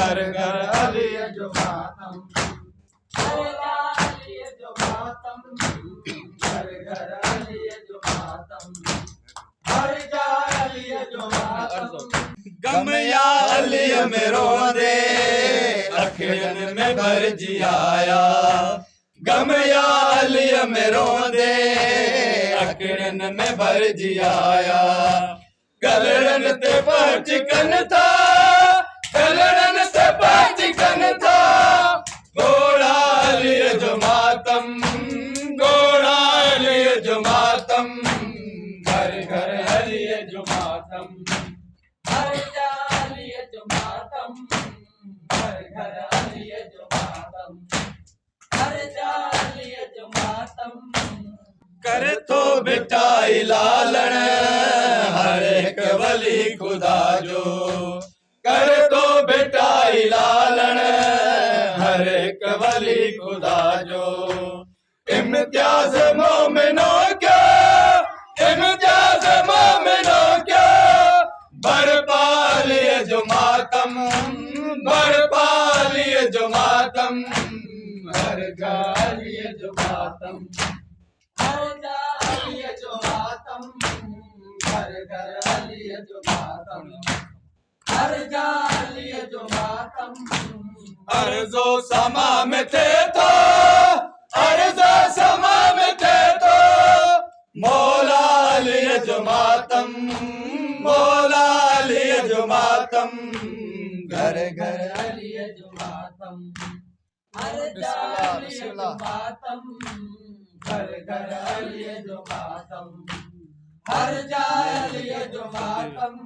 घर घर अली जो मातम हर जाली जो मातम घर घर अली जो मातम हर जाली जो मातम गम या अली में रोंदे अखियन में भरजी आया गम या अली में रोंदे अखियन में भरजी आया गलड़न ते पचिकन था गलड़न ते पचिकन था घोड़ा अली जो मातम घोड़ा अली जो मातम घर घर अली जो मातम हर जाली जो मातम घर घर अली जो मातम हर जाली जो मातम कर तो बेटा लालण हर एक वली खुदा जो कर तो बेटा लालण हर एक वली खुदा जो इम्तियाज मोमिनों क्या इम्तियाज मोमिनों क्या बरपा लिए जो मातम बरपा लिए जो मातम हर गाली जो मातम हर जाली जो मातम घर घर अली जो मातम हर जाली जो मातम अर्जो समा में थे तो अर्जो समा में थे तो मौला अली जो मातम मौला अली जो मातम घर घर अली जो मातम हर जाली जो मातम घर घर अली जो मातम हर जाली जो मातम